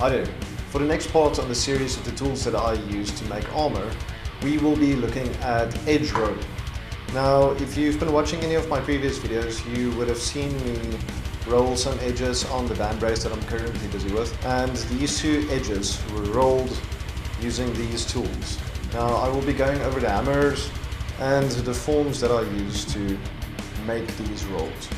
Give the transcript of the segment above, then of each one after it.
I do. For the next part of the series of the tools that I use to make armor, we will be looking at edge rolling. Now, if you've been watching any of my previous videos, you would have seen me roll some edges on the band brace that I'm currently busy with, and these two edges were rolled using these tools. Now, I will be going over the hammers and the forms that I use to make these rolls.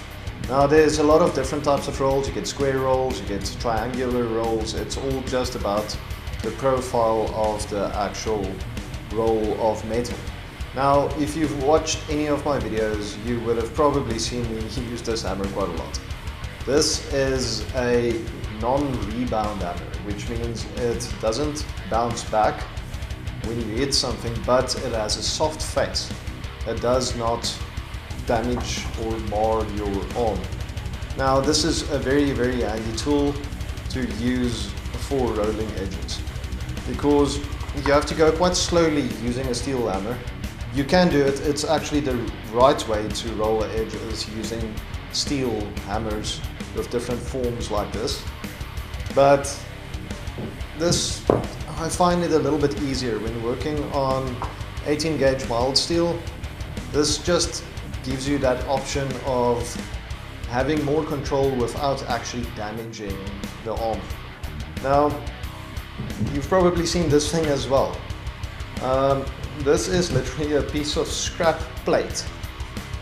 Now, there's a lot of different types of rolls. You get square rolls, you get triangular rolls. It's all just about the profile of the actual roll of metal. Now, if you've watched any of my videos, you would have probably seen me use this hammer quite a lot. This is a non-rebound hammer, which means it doesn't bounce back when you hit something, but it has a soft face. It does not damage or mar your arm. Now, this is a very, very handy tool to use for rolling edges, because you have to go quite slowly using a steel hammer. You can do it. It's actually the right way to roll an edge is using steel hammers with different forms like this. But this, I find it a little bit easier when working on 18 gauge mild steel. This just gives you that option of having more control without actually damaging the arm. Now, you've probably seen this thing as well. This is literally a piece of scrap plate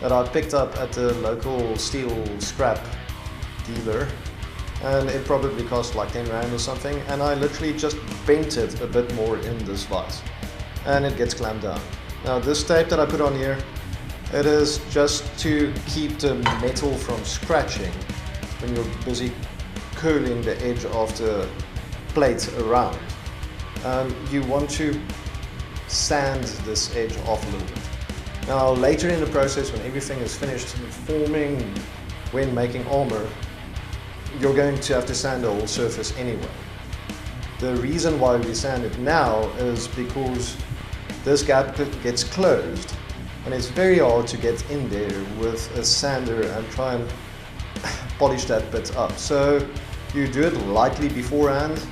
that I picked up at the local steel scrap dealer, and it probably cost like 10 rand or something, and I literally just bent it a bit more in this vise and it gets clamped down. Now, this tape that I put on here, it is just to keep the metal from scratching when you're busy curling the edge of the plate around. You want to sand this edge off a little bit. Now, later in the process, when everything is finished forming, when making armor, you're going to have to sand the whole surface anyway. The reason why we sand it now is because this gap gets closed, and it's very hard to get in there with a sander and try and polish that bit up. So you do it lightly beforehand.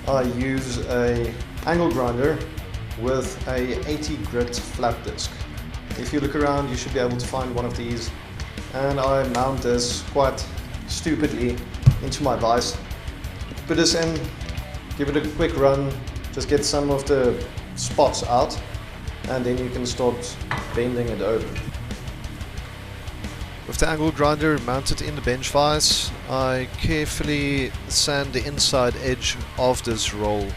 I use a angle grinder with a 80 grit flat disc. If you look around, you should be able to find one of these, and I mount this quite stupidly into my vise. Put this in, give it a quick run, just get some of the spots out, and then you can start bending it over. With the angle grinder mounted in the bench vise, I carefully sand the inside edge of this roll.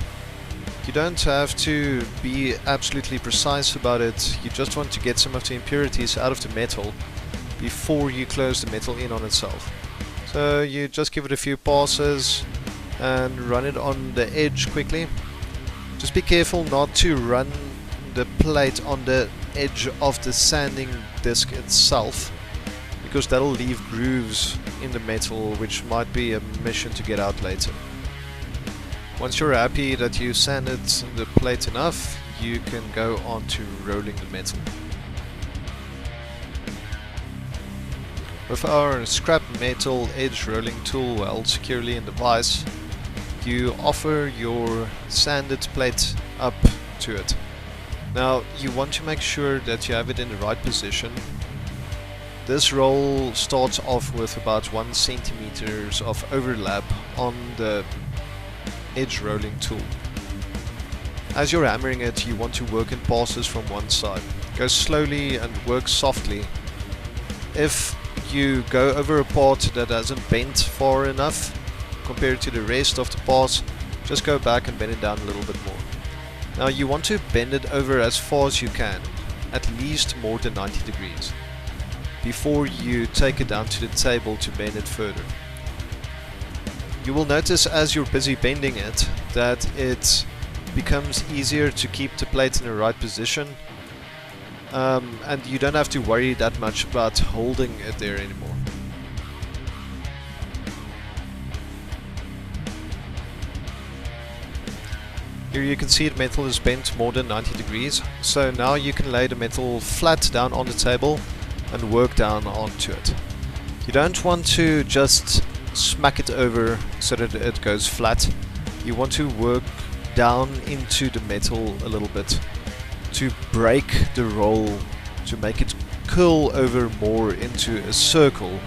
You don't have to be absolutely precise about it, you just want to get some of the impurities out of the metal before you close the metal in on itself. So you just give it a few passes and run it on the edge quickly. Just be careful not to run the plate on the edge of the sanding disc itself, because that'll leave grooves in the metal, which might be a mission to get out later. Once you're happy that you sanded the plate enough, you can go on to rolling the metal. With our scrap metal edge rolling tool held securely in the vise, you offer your sanded plate up to it. Now, you want to make sure that you have it in the right position. This roll starts off with about 1 centimeters of overlap on the edge rolling tool. As you're hammering it, you want to work in passes from one side. Go slowly and work softly. If you go over a part that hasn't bent far enough compared to the rest of the parts, just go back and bend it down a little bit more. Now, you want to bend it over as far as you can, at least more than 90 degrees, before you take it down to the table to bend it further. You will notice as you're busy bending it that it becomes easier to keep the plate in the right position, and you don't have to worry that much about holding it there anymore. Here you can see the metal is bent more than 90 degrees, so now you can lay the metal flat down on the table and work down onto it. You don't want to just smack it over so that it goes flat. you want to work down into the metal a little bit to break the roll, to make it curl over more into a circle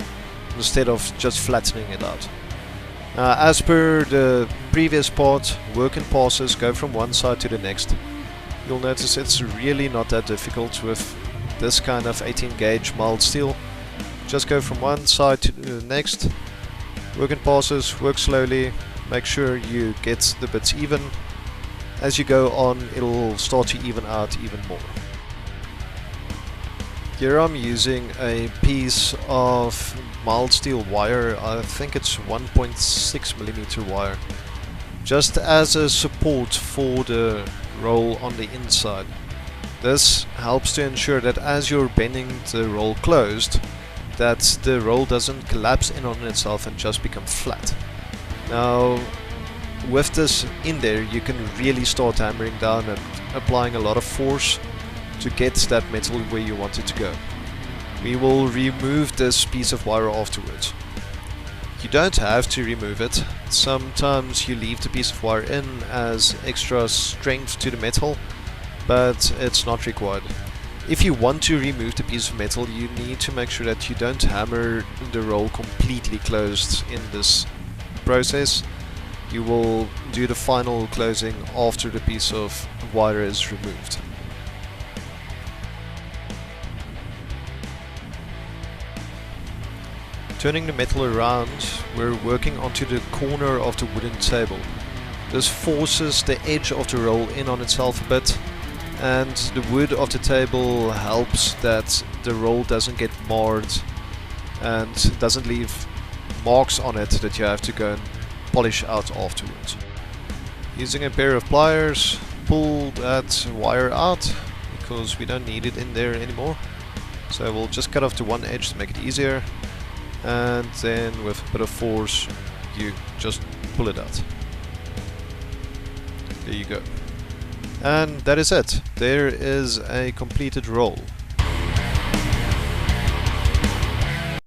instead of just flattening it out. As per the previous part, work in passes, go from one side to the next. You'll notice it's really not that difficult with this kind of 18 gauge mild steel. Just go from one side to the next, work in passes, work slowly, make sure you get the bits even. As you go on, it'll start to even out even more. Here I'm using a piece of mild steel wire, I think it's 1.6mm wire, just as a support for the roll on the inside. This helps to ensure that as you're bending the roll closed, that the roll doesn't collapse in on itself and just become flat. Now, with this in there, you can really start hammering down and applying a lot of force to get that metal where you want it to go. We will remove this piece of wire afterwards. You don't have to remove it. Sometimes you leave the piece of wire in as extra strength to the metal, but it's not required. If you want to remove the piece of metal, you need to make sure that you don't hammer the roll completely closed in this process. You will do the final closing after the piece of wire is removed. Turning the metal around, we're working onto the corner of the wooden table. This forces the edge of the roll in on itself a bit, and the wood of the table helps that the roll doesn't get marred and doesn't leave marks on it that you have to go and polish out afterwards. Using a pair of pliers, pull that wire out because we don't need it in there anymore. So we'll just cut off the one edge to make it easier, and then with a bit of force you just pull it out. There you go. And that is it. There is a completed roll.